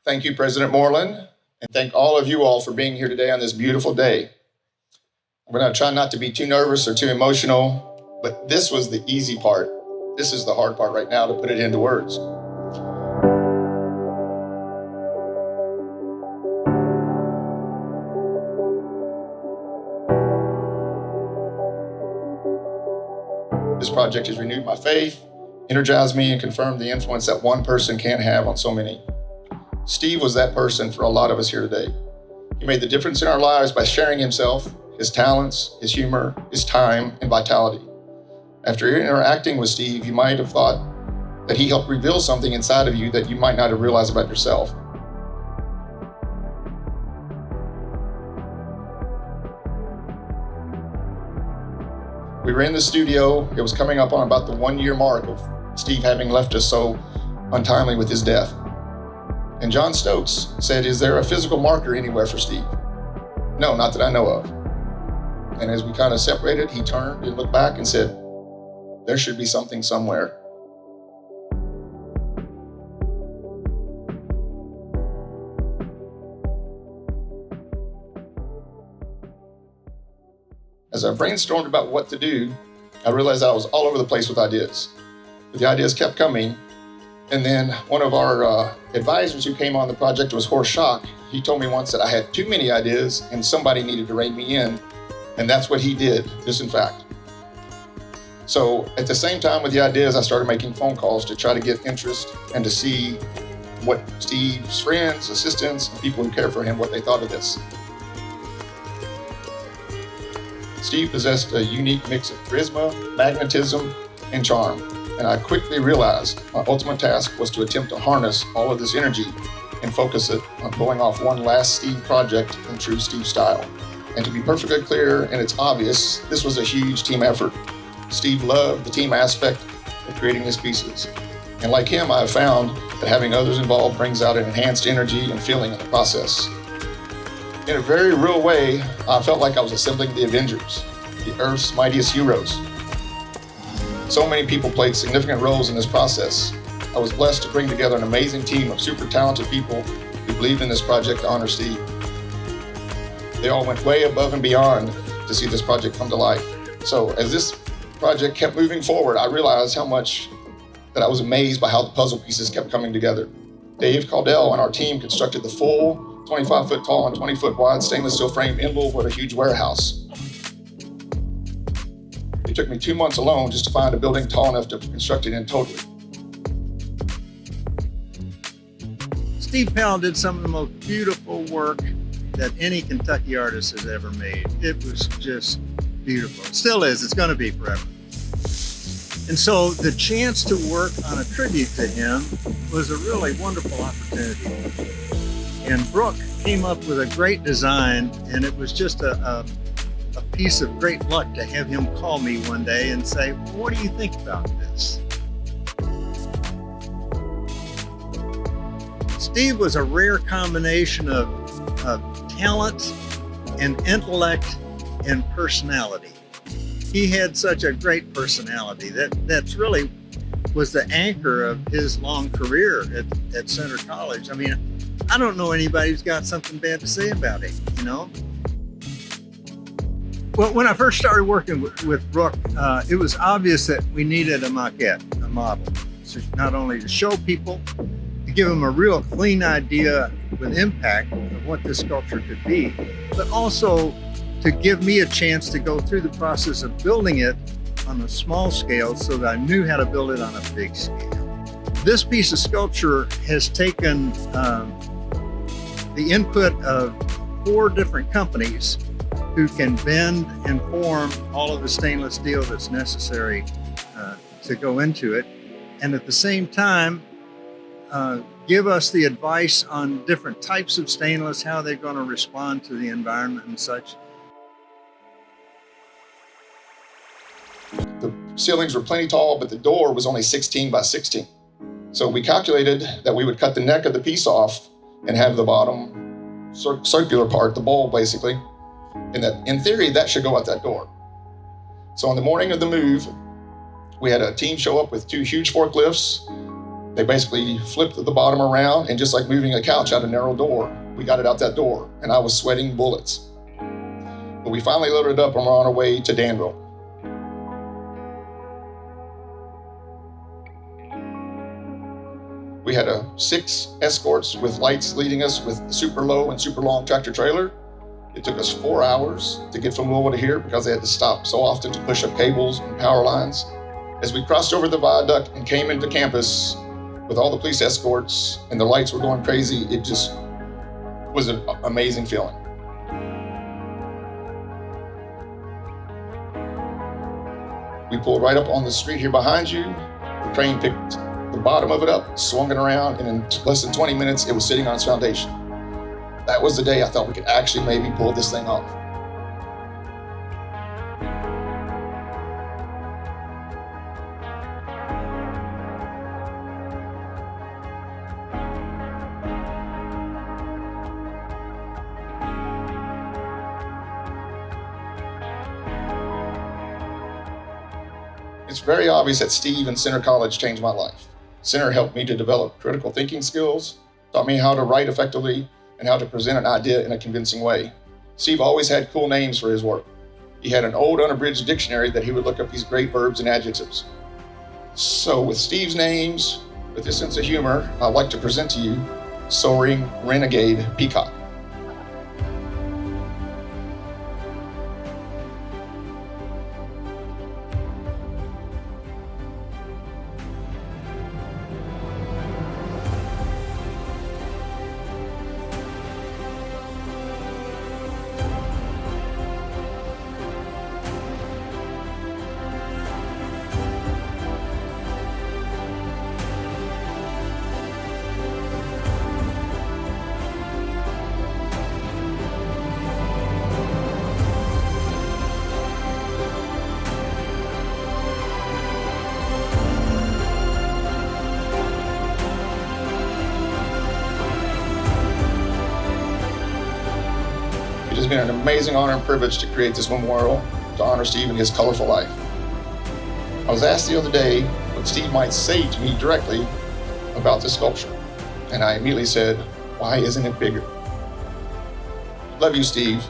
Thank you, President Moreland, and thank all of you all for being here today on this beautiful day. We're going to try not to be too nervous or too emotional, but this was the easy part. This is the hard part right now, to put it into words. This project has renewed my faith, energized me, and confirmed the influence that one person can have on so many. Steve was that person for a lot of us here today. He made the difference in our lives by sharing himself, his talents, his humor, his time, and vitality. After interacting with Steve, you might have thought that he helped reveal something inside of you that you might not have realized about yourself. We were in the studio. It was coming up on about the 1-year mark of Steve having left us so untimely with his death. And John Stokes said, "Is there a physical marker anywhere for Steve?" "No, not that I know of." And as we kind of separated, he turned and looked back and said, "There should be something somewhere." As I brainstormed about what to do, I realized I was all over the place with ideas. But the ideas kept coming. And then one of our advisors who came on the project was Horst Schock. He told me once that I had too many ideas and somebody needed to rein me in. And that's what he did, just in fact. So at the same time with the ideas, I started making phone calls to try to get interest and to see what Steve's friends, assistants, and people who care for him, what they thought of this. Steve possessed a unique mix of charisma, magnetism, and charm. And I quickly realized my ultimate task was to attempt to harness all of this energy and focus it on pulling off one last Steve project in true Steve style. And to be perfectly clear, and it's obvious, this was a huge team effort. Steve loved the team aspect of creating his pieces. And like him, I have found that having others involved brings out an enhanced energy and feeling in the process. In a very real way, I felt like I was assembling the Avengers, the Earth's mightiest heroes. So many people played significant roles in this process. I was blessed to bring together an amazing team of super talented people who believed in this project to honor Steve. They all went way above and beyond to see this project come to life. So as this project kept moving forward, I realized how much that I was amazed by how the puzzle pieces kept coming together. Dave Caldell and our team constructed the full 25-foot tall and 20-foot wide stainless steel frame envelope with a huge warehouse. It took me 2 months alone just to find a building tall enough to construct it in totally. Steve Powell did some of the most beautiful work that any Kentucky artist has ever made. It was just beautiful. It still is. It's going to be forever. And so the chance to work on a tribute to him was a really wonderful opportunity. And Brooke came up with a great design, and it was just a piece of great luck to have him call me one day and say, "What do you think about this?" Steve was a rare combination of talent and intellect and personality. He had such a great personality that's really was the anchor of his long career at Center College. I mean, I don't know anybody who's got something bad to say about it, you know? Well, when I first started working with Brooke, it was obvious that we needed a maquette, a model. So not only to show people, to give them a real clean idea with impact of what this sculpture could be, but also to give me a chance to go through the process of building it on a small scale so that I knew how to build it on a big scale. This piece of sculpture has taken the input of 4 different companies who can bend and form all of the stainless steel that's necessary to go into it, and at the same time give us the advice on different types of stainless, how they're going to respond to the environment and such. The ceilings were plenty tall, but the door was only 16 by 16. So we calculated that we would cut the neck of the piece off and have the bottom circular part, the bowl basically, and that in theory that should go out that door. So on the morning of the move, we had a team show up with 2 huge forklifts, They basically flipped the bottom around, and just like moving a couch out a narrow door, we got it out that door, and I was sweating bullets. But we finally loaded it up and we're on our way to Danville. We had 6 escorts with lights leading us with the super low and super long tractor trailer. It took us 4 hours to get from Louisville to here because they had to stop so often to push up cables and power lines. As we crossed over the viaduct and came into campus with all the police escorts and the lights were going crazy, it just was an amazing feeling. We pulled right up on the street here behind you. The crane picked the bottom of it up, swung it around, and in less than 20 minutes, it was sitting on its foundation. That was the day I thought we could actually maybe pull this thing off. It's very obvious that Steve and Center College changed my life. Center helped me to develop critical thinking skills, taught me how to write effectively, and how to present an idea in a convincing way. Steve always had cool names for his work. He had an old unabridged dictionary that he would look up these great verbs and adjectives. So with Steve's names, with his sense of humor, I'd like to present to you Soaring, Renegade, Peacock. It has been an amazing honor and privilege to create this memorial to honor Steve and his colorful life. I was asked the other day what Steve might say to me directly about this sculpture, and I immediately said, "Why isn't it bigger?" Love you, Steve.